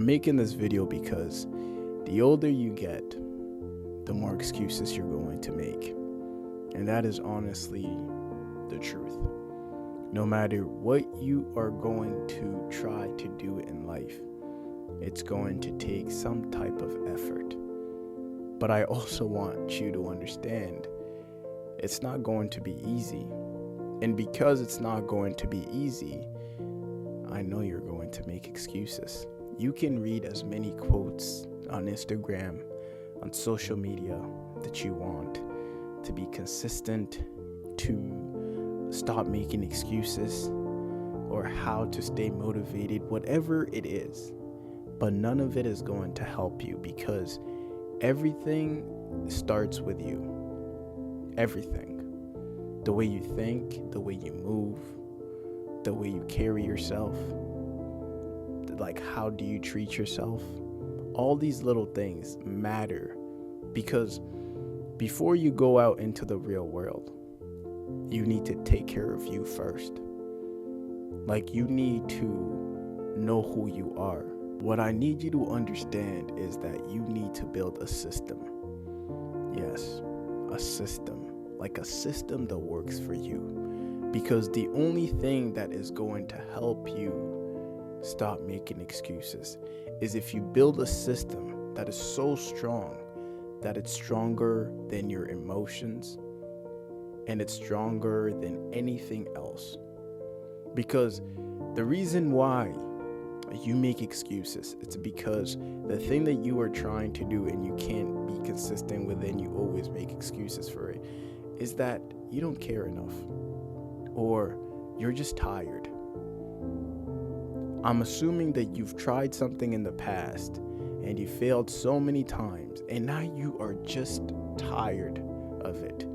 I'm making this video because the older you get, the more excuses you're going to make. And that is honestly the truth. No matter what you are going to try to do in life, it's going to take some type of effort. But I also want you to understand it's not going to be easy. And because it's not going to be easy, I know you're going to make excuses. You can read as many quotes on Instagram, on social media that you want to be consistent, to stop making excuses, or how to stay motivated, whatever it is. But none of it is going to help you because everything starts with you. Everything. The way you think, the way you move, the way you carry yourself, like how do you treat yourself? All these little things matter because before you go out into the real world, you need to take care of you first. Like you need to know who you are. What I need you to understand is that you need to build a system. Yes, a system. Like a system that works for you. Because the only thing that is going to help you stop making excuses is if you build a system that is so strong that it's stronger than your emotions and it's stronger than anything else. Because the reason why you make excuses, it's because the thing that you are trying to do and you can't be consistent with and you always make excuses for it, is that you don't care enough or you're just tired. I'm assuming that you've tried something in the past and you failed so many times and now you are just tired of it.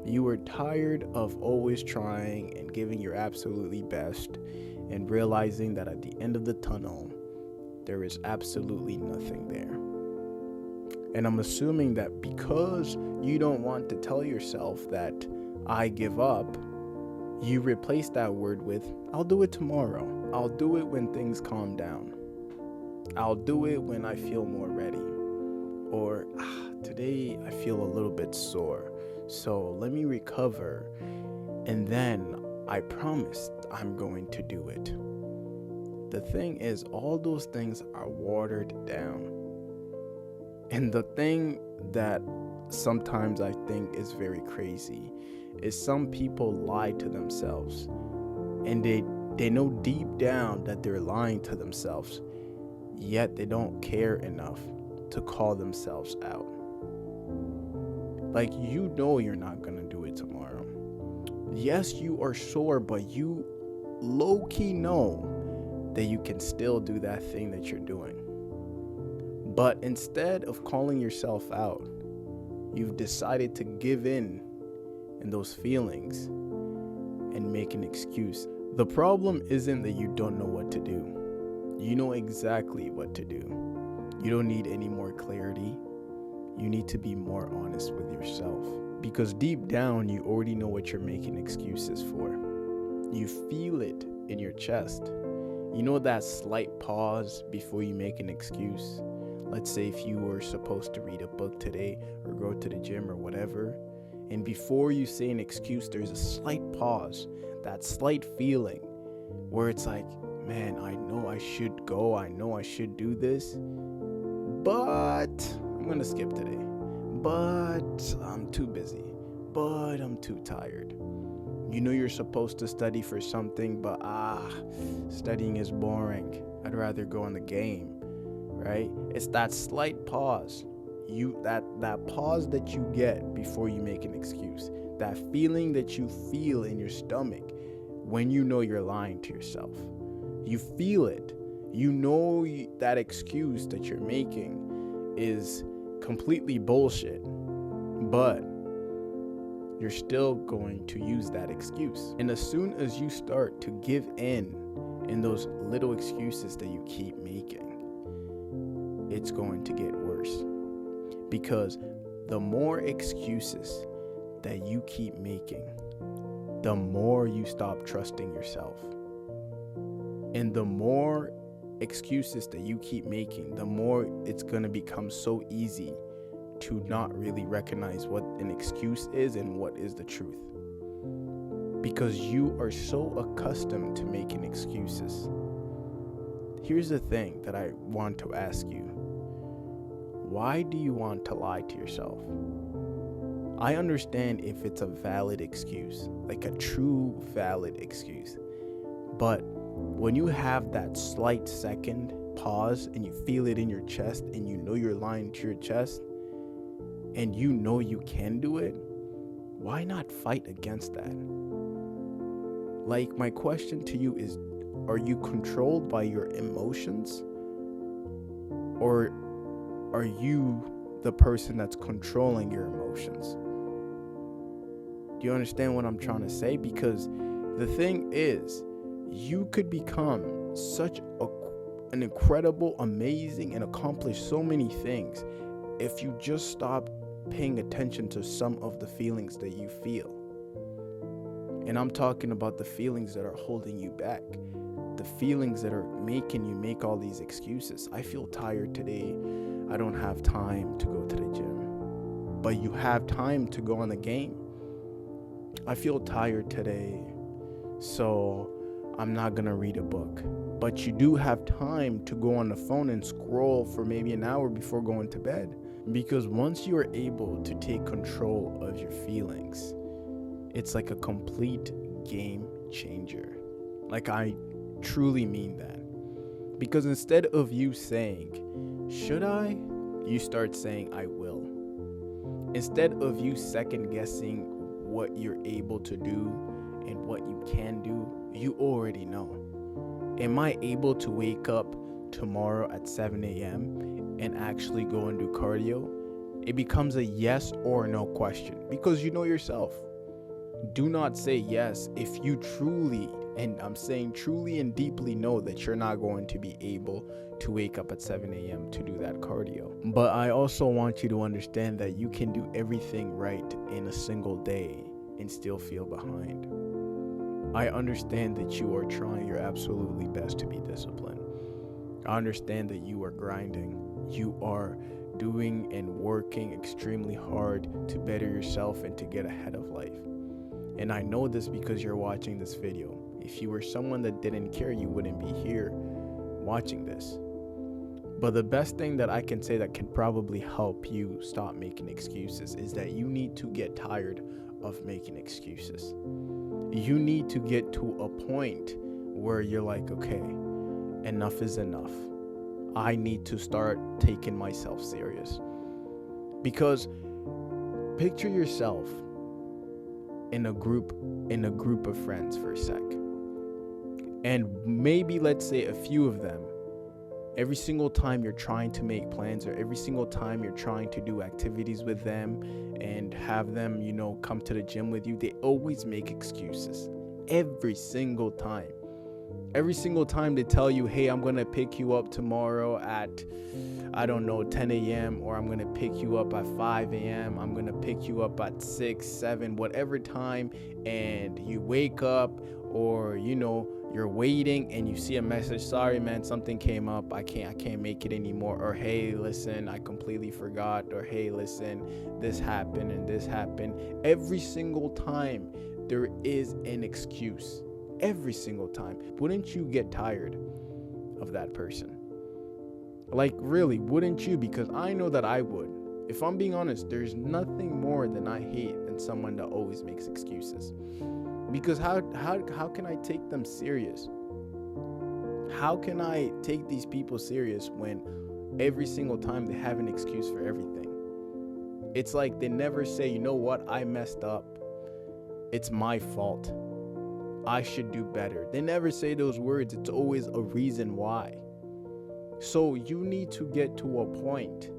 You are tired of always trying and giving your absolutely best and realizing that at the end of the tunnel, there is absolutely nothing there. And I'm assuming that because you don't want to tell yourself that I give up, you replace that word with, I'll do it tomorrow. I'll do it when things calm down. I'll do it when I feel more ready. Or today I feel a little bit sore, so let me recover. And then I promise I'm going to do it. The thing is, all those things are watered down. And the thing that sometimes I think is very crazy is some people lie to themselves and they know deep down that they're lying to themselves, yet they don't care enough to call themselves out. Like, you know you're not gonna do it tomorrow. Yes, you are sore, but you low-key know that you can still do that thing that you're doing. But instead of calling yourself out, you've decided to give in those feelings and make an excuse. The problem isn't that you don't know what to do. You know exactly what to do. You don't need any more clarity. You need to be more honest with yourself. Because deep down, you already know what you're making excuses for. You feel it in your chest. You know that slight pause before you make an excuse. Let's say if you were supposed to read a book today or go to the gym or whatever, and before you say an excuse, there's a slight pause, that slight feeling where it's like, man, I know I should go, I know I should do this, but I'm gonna skip today. But I'm too busy. But I'm too tired. You know you're supposed to study for something, but studying is boring. I'd rather go on the game. Right? It's that slight pause. That pause that you get before you make an excuse. That feeling that you feel in your stomach when you know you're lying to yourself. You feel it. You know that excuse that you're making is completely bullshit. But you're still going to use that excuse. And as soon as you start to give in those little excuses that you keep making, it's going to get worse. Because the more excuses that you keep making, the more you stop trusting yourself. And the more excuses that you keep making, the more it's going to become so easy to not really recognize what an excuse is and what is the truth. Because you are so accustomed to making excuses. Here's the thing that I want to ask you. Why do you want to lie to yourself? I understand if it's a valid excuse, like a true valid excuse. But when you have that slight second pause and you feel it in your chest and you know you're lying to your chest and you know you can do it, why not fight against that? Like, my question to you is, are you controlled by your emotions? Or are you the person that's controlling your emotions? Do you understand what I'm trying to say? Because the thing is, you could become such an incredible, amazing, and accomplish so many things if you just stop paying attention to some of the feelings that you feel. And I'm talking about the feelings that are holding you back, the feelings that are making you make all these excuses. I feel tired today. I don't have time to go to the gym. But you have time to go on the game. I feel tired today, so I'm not going to read a book. But you do have time to go on the phone and scroll for maybe an hour before going to bed. Because once you are able to take control of your feelings, it's like a complete game changer. Like, I truly mean that. Because instead of you saying, should I? You start saying, I will. Instead of you second guessing what you're able to do and what you can do, you already know. Am I able to wake up tomorrow at 7 a.m. and actually go and do cardio? It becomes a yes or no question because you know yourself. Do not say yes if you truly, and I'm saying truly and deeply, know that you're not going to be able to wake up at 7 a.m. to do that cardio. But I also want you to understand that you can do everything right in a single day and still feel behind. I understand that you are trying your absolutely best to be disciplined. I understand that you are grinding. You are doing and working extremely hard to better yourself and to get ahead of life. And I know this because you're watching this video. If you were someone that didn't care, you wouldn't be here watching this. But the best thing that I can say that can probably help you stop making excuses is that you need to get tired of making excuses. You need to get to a point where you're like, okay, enough is enough. I need to start taking myself serious. Because picture yourself in a group of friends for a sec. And maybe, let's say, a few of them, every single time you're trying to make plans or every single time you're trying to do activities with them and have them, come to the gym with you, they always make excuses. Every single time. Every single time they tell you, hey, I'm going to pick you up tomorrow at, 10 a.m. or I'm going to pick you up at 5 a.m. I'm going to pick you up at 6, 7, whatever time. And you wake up or, you're waiting and you see a message, sorry, man, something came up. I can't make it anymore. Or, hey, listen, I completely forgot. Or, hey, listen, this happened and this happened. Every single time there is an excuse. Every single time. Wouldn't you get tired of that person? Like, really, wouldn't you? Because I know that I would. If I'm being honest, there's nothing more than I hate than someone that always makes excuses. Because how can I take them serious? How can I take these people serious when every single time they have an excuse for everything? It's like they never say, you know what, I messed up. It's my fault. I should do better. They never say those words. It's always a reason why. So you need to get to a point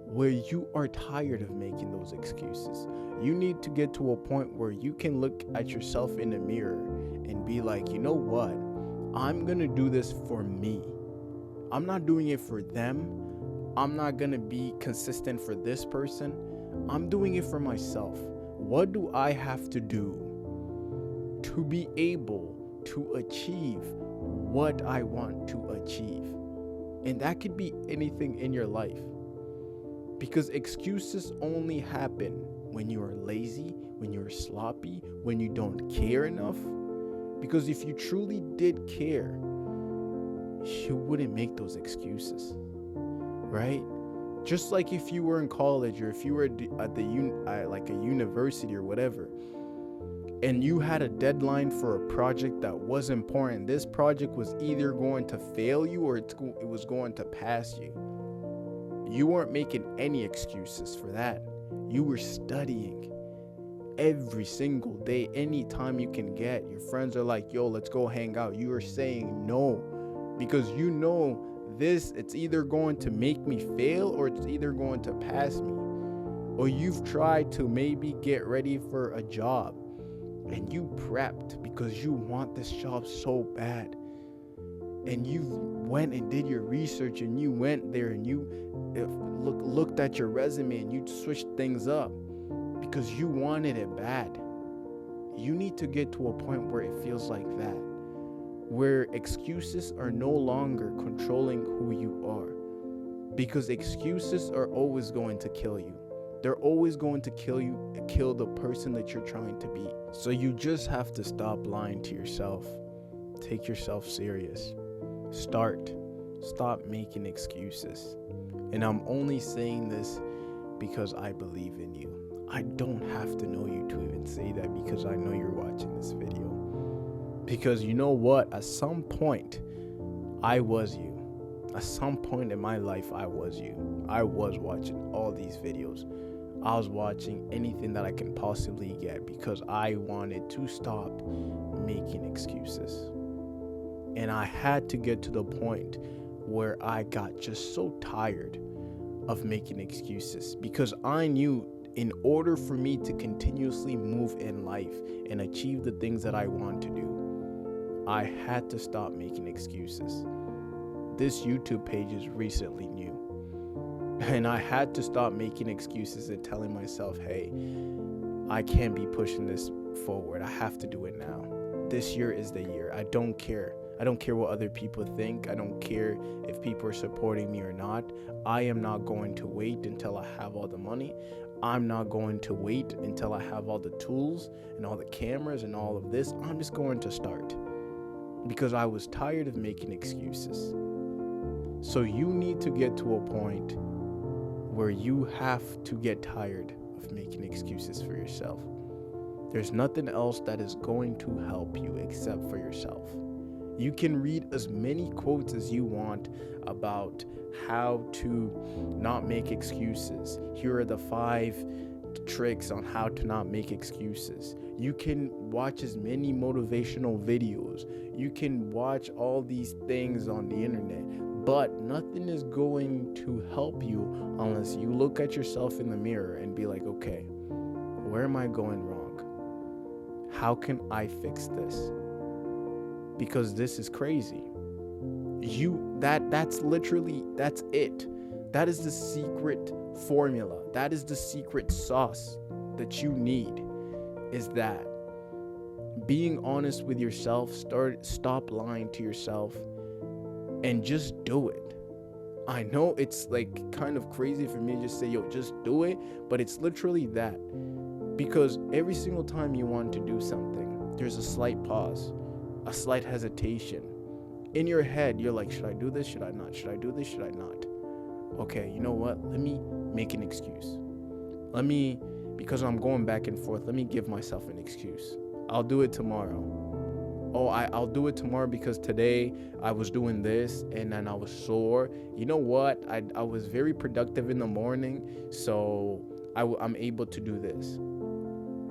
where you are tired of making those excuses. You need to get to a point where you can look at yourself in the mirror and be like, you know what? I'm going to do this for me. I'm not doing it for them. I'm not going to be consistent for this person. I'm doing it for myself. What do I have to do to be able to achieve what I want to achieve. And that could be anything in your life. Because excuses only happen when you are lazy, when you're sloppy, when you don't care enough. Because if you truly did care, you wouldn't make those excuses, right? Just like if you were in college, or if you were at like a university or whatever, and you had a deadline for a project that was important. This project was either going to fail you or it was going to pass you. You weren't making any excuses for that. You were studying every single day, anytime you can get. Your friends are like, yo, let's go hang out. You are saying no because you know it's either going to make me fail or it's either going to pass me. Or you've tried to maybe get ready for a job and you prepped because you want this job so bad. And you went and did your research and you went there and you looked at your resume and you switched things up because you wanted it bad. You need to get to a point where it feels like that, where excuses are no longer controlling who you are, because excuses are always going to kill you. They're always going to kill the person that you're trying to be. So you just have to stop lying to yourself. Take yourself serious. Stop making excuses. And I'm only saying this because I believe in you. I don't have to know you to even say that, because I know you're watching this video. Because you know what? At some point, I was you. At some point in my life, I was you. I was watching all these videos. I was watching anything that I can possibly get because I wanted to stop making excuses. And I had to get to the point where I got just so tired of making excuses, because I knew in order for me to continuously move in life and achieve the things that I want to do, I had to stop making excuses. This YouTube page is recently new, and I had to stop making excuses and telling myself, hey, I can't be pushing this forward. I have to do it now. This year is the year. I don't care. I don't care what other people think. I don't care if people are supporting me or not. I am not going to wait until I have all the money. I'm not going to wait until I have all the tools and all the cameras and all of this. I'm just going to start, because I was tired of making excuses. So you need to get to a point where you have to get tired of making excuses for yourself. There's nothing else that is going to help you except for yourself. You can read as many quotes as you want about how to not make excuses. Here are the 5 tricks on how to not make excuses. You can watch as many motivational videos. You can watch all these things on the internet, but nothing is going to help you unless you look at yourself in the mirror and be like, okay, where am I going wrong? How can I fix this? Because this is crazy. That's it. That is the secret formula. That is the secret sauce that you need, is that being honest with yourself. Stop lying to yourself and just do it. I know it's like kind of crazy for me to just say, yo, just do it, but it's literally that. Because every single time you want to do something, there's a slight pause, a slight hesitation. In your head, you're like, should I do this? Should I not? Should I do this? Should I not? Okay, you know what? Let me make an excuse. Because I'm going back and forth, let me give myself an excuse. I'll do it tomorrow. Oh, I'll do it tomorrow because today I was doing this and then I was sore. You know what? I was very productive in the morning, so I'm able to do this.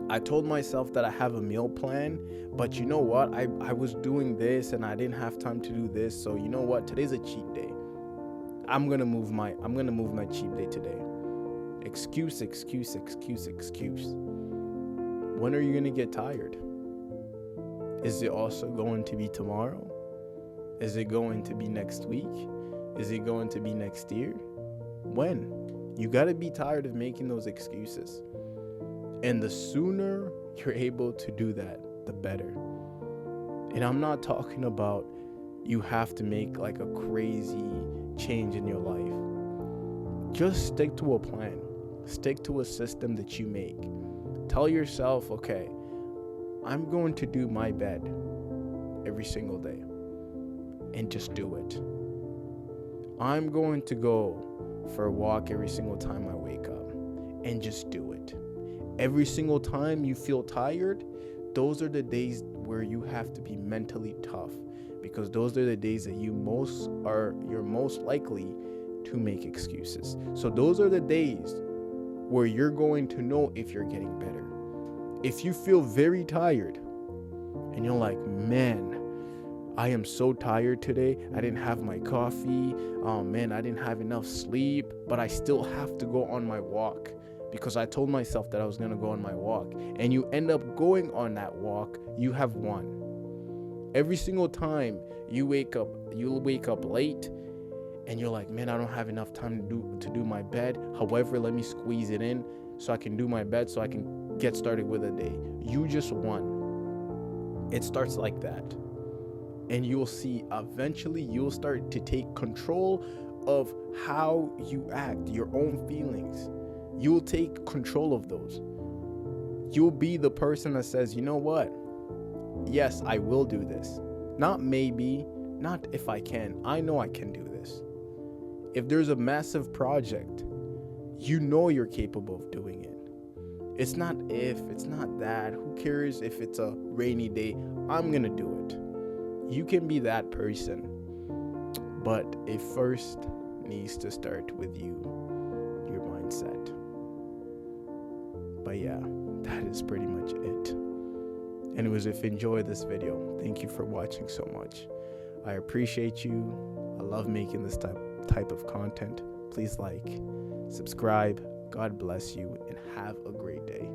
I told myself that I have a meal plan, but you know what? I was doing this and I didn't have time to do this. So you know what? Today's a cheat day. I'm gonna move my cheat day today. Excuse. When are you gonna get tired? Is it also going to be tomorrow? Is it going to be next week? Is it going to be next year? When? You gotta be tired of making those excuses. And the sooner you're able to do that, the better. And I'm not talking about you have to make like a crazy change in your life. Just stick to a plan. Stick to a system that you make. Tell yourself, okay, I'm going to do my bed every single day, and just do it. I'm going to go for a walk every single time I wake up, and just do it. Every single time you feel tired, those are the days where you have to be mentally tough, because those are the days that you're most likely to make excuses. So those are the days where you're going to know if you're getting better. If you feel very tired and you're like, man, I am so tired today. I didn't have my coffee. Oh man, I didn't have enough sleep, but I still have to go on my walk because I told myself that I was going to go on my walk. And you end up going on that walk, you have won. Every single time you wake up late and you're like, man, I don't have enough time to do my bed. However, let me squeeze it in so I can do my bed so I can get started with a day. You just won. It starts like that. And you'll see eventually you'll start to take control of how you act, your own feelings. You'll take control of those. You'll be the person that says, you know what? Yes, I will do this. Not maybe, not if I can. I know I can do this. If there's a massive project, you know you're capable of doing it. It's not if, it's not that. Who cares if it's a rainy day? I'm going to do it. You can be that person. But it first needs to start with you, your mindset. But yeah, that is pretty much it. Anyways, if you enjoyed this video, thank you for watching so much. I appreciate you. I love making this type of content. Please like, subscribe. God bless you, and have a great day.